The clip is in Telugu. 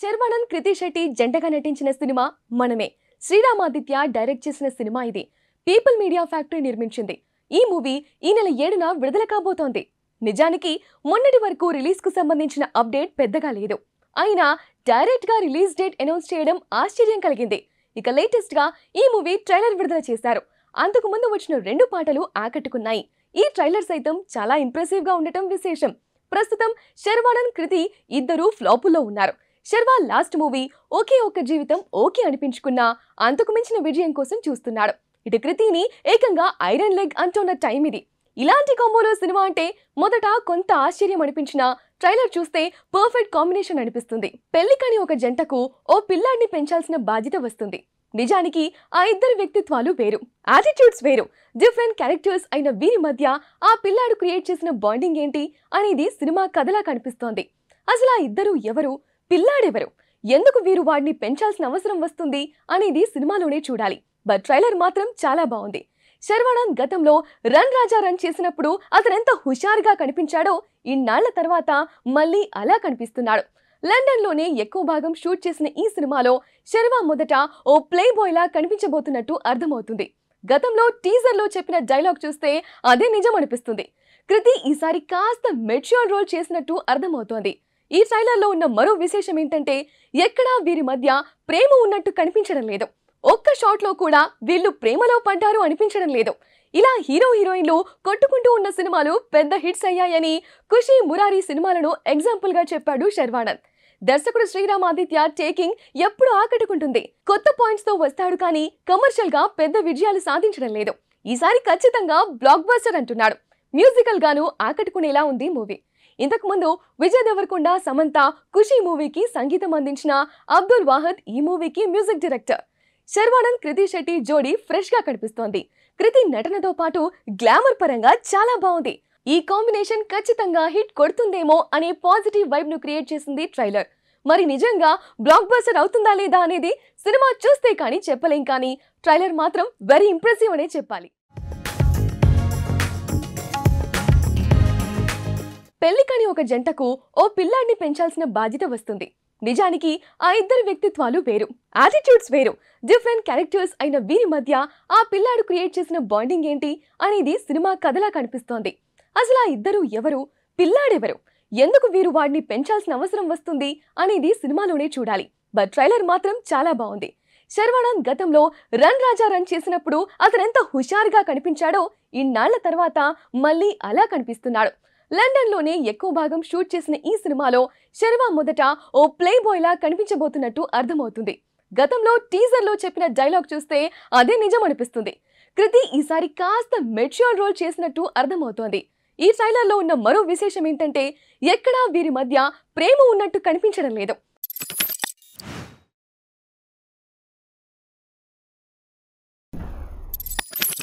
శర్వానంద్ కృతి శెట్టి జంటగా నటించిన సినిమా మనమే. శ్రీరామాదిత్య డైరెక్ట్ చేసిన సినిమా ఇది. పీపుల్ మీడియా ఫ్యాక్టరీ నిర్మించింది. ఈ మూవీ ఈ నెల 7న విడుదల కాబోతోంది. నిజానికి మొన్నటి వరకు రిలీజ్ కు సంబంధించిన అప్డేట్ పెద్దగా లేదు. అయినా డైరెక్ట్ గా రిలీజ్ డేట్ అనౌన్స్ చేయడం ఆశ్చర్యం కలిగింది. ఇక లేటెస్ట్ గా ఈ మూవీ ట్రైలర్ విడుదల చేశారు. అంతకు ముందు వచ్చిన 2 పాటలు ఆకట్టుకున్నాయి. ఈ ట్రైలర్ సైతం చాలా ఇంప్రెసివ్ గా ఉండటం విశేషం. ప్రస్తుతం శర్వానంద్ కృతి ఇద్దరు ఫ్లాపుల్లో ఉన్నారు. శర్వా లాస్ట్ మూవీ ఓకే ఒక్క జీవితం ఓకే అనిపించుకున్నా అంతకు మించిన విజయం కోసం చూస్తున్నాడు. ఇటు కృతిని ఏకంగా ఐరన్ లెగ్ అంటున్న టైం ఇది. ఇలాంటి కాంబోలో సినిమా అంటే మొదట కొంత ఆశ్చర్యం అనిపించినా ట్రైలర్ చూస్తే పర్ఫెక్ట్ కాంబినేషన్ అనిపిస్తుంది. పెళ్లి కాని ఒక జంటకు ఓ పిల్లాడిని పెంచాల్సిన బాధ్యత వస్తుంది. నిజానికి ఆ ఇద్దరు వ్యక్తిత్వాలు వేరు, యాటిట్యూడ్స్ వేరు, డిఫరెంట్ క్యారెక్టర్స్ అయిన వీరి మధ్య ఆ పిల్లాడు క్రియేట్ చేసిన బాండింగ్ ఏంటి అనేది సినిమా కథలా కనిపిస్తోంది. అసలు ఆ ఇద్దరు ఎవరు, పిల్లాడెవరు, ఎందుకు వీరు వాడిని పెంచాల్సిన అవసరం వస్తుంది అనేది సినిమాలోనే చూడాలి. బట్ ట్రైలర్ మాత్రం చాలా బాగుంది. శర్వానంద్ గతంలో రన్ రాజా రన్ చేసినప్పుడు అతనెంత హుషారుగా కనిపించాడో ఇన్నాళ్ల తర్వాత మళ్ళీ అలా కనిపిస్తున్నాడు. లండన్ లోనే ఎక్కువ భాగం షూట్ చేసిన ఈ సినిమాలో శర్వా మొదట ఓ ప్లే బాయ్ లా కనిపించబోతున్నట్టు అర్థమవుతుంది. గతంలో టీజర్ లో చెప్పిన డైలాగ్ చూస్తే అదే నిజం అనిపిస్తుంది. కృతి ఈసారి కాస్త మెచ్యూర్ రోల్ చేసినట్టు అర్థమవుతోంది. ఈ ట్రైలర్ లో ఉన్న మరో విశేషం ఏంటంటే ఎక్కడా వీరి మధ్య ప్రేమ ఉన్నట్టు కనిపించడం లేదు. ఒక్క షాట్ లో కూడా వీళ్ళు ప్రేమలో పడ్డారు అనిపించడం లేదు. ఇలా హీరో హీరోయిన్లు కొట్టుకుంటూ ఉన్న సినిమాలు పెద్ద హిట్స్ అయ్యాయని ఖుషి మురారి సినిమాలను ఎగ్జాంపుల్ గా చెప్పాడు శర్వానంద్. దర్శకుడు శ్రీరామాదిత్య టేకింగ్ ఎప్పుడు ఆకట్టుకుంటుంది. కొత్త పాయింట్స్ తో వస్తాడు కానీ కమర్షియల్ గా పెద్ద విజయాలు సాధించడం లేదు. ఈసారి ఖచ్చితంగా బ్లాక్ బస్టర్ అంటున్నాడు. మ్యూజికల్ గాను ఆకట్టుకునేలా ఉంది మూవీ. ఇంతకు ముందు విజయ్ దేవరకొండ, సమంత ఖుషి మూవీకి సంగీతం అందించిన అబ్దుల్ వాహద్ ఈ మూవీకి మ్యూజిక్ డైరెక్టర్. శర్వానంద్ కృతి శెట్టి జోడీ ఫ్రెష్ గా కనిపిస్తోంది. కృతి నటనతో పాటు గ్లామర్ పరంగా చాలా బాగుంది. ఈ కాంబినేషన్ ఖచ్చితంగా హిట్ కొడుతుందేమో అనే పాజిటివ్ వైబ్ ను క్రియేట్ చేసింది ట్రైలర్. మరి నిజంగా బ్లాక్ బస్టర్ అవుతుందా లేదా అనేది సినిమా చూస్తే కానీ చెప్పలేం, కానీ ట్రైలర్ మాత్రం వెరీ ఇంప్రెసివ్ అనే చెప్పాలి. పెళ్లి కాని ఒక జంటకు ఓ పిల్లాడిని పెంచాల్సిన బాధ్యత వస్తుంది. నిజానికి ఆ ఇద్దరు వ్యక్తిత్వాలు వేరు, యాటిట్యూడ్స్ వేరు, డిఫరెంట్ క్యారెక్టర్స్ అయిన వీరి మధ్య ఆ పిల్లాడు క్రియేట్ చేసిన బాండింగ్ ఏంటి అనేది సినిమా కథలా కనిపిస్తోంది. అసలు ఆ ఇద్దరు ఎవరు, పిల్లాడెవరు, ఎందుకు వీరు వాడిని పెంచాల్సిన అవసరం వస్తుంది అనేది సినిమాలోనే చూడాలి. బట్ ట్రైలర్ మాత్రం చాలా బాగుంది. శర్వానంద్ గతంలో రన్ రాజా రన్ చేసినప్పుడు అతనెంత హుషారుగా కనిపించాడో ఇన్నాళ్ల తర్వాత మళ్ళీ అలా కనిపిస్తున్నాడు. లండన్ లోనే ఎక్కువ భాగం షూట్ చేసిన ఈ సినిమాలో శర్వా మొదట ఓ ప్లే బాయ్ లా కనిపించబోతున్నట్టు అర్థమవుతుంది. గతంలో టీజర్ లో చెప్పిన డైలాగ్ చూస్తే అదే నిజం అనిపిస్తుంది. కృతి ఈసారి కాస్త మెచ్యూర్ రోల్ చేసినట్టు అర్థమవుతోంది. ఈ ట్రైలర్ లో ఉన్న మరో విశేషం ఏంటంటే ఎక్కడా వీరి మధ్య ప్రేమ ఉన్నట్టు కనిపించడం లేదు.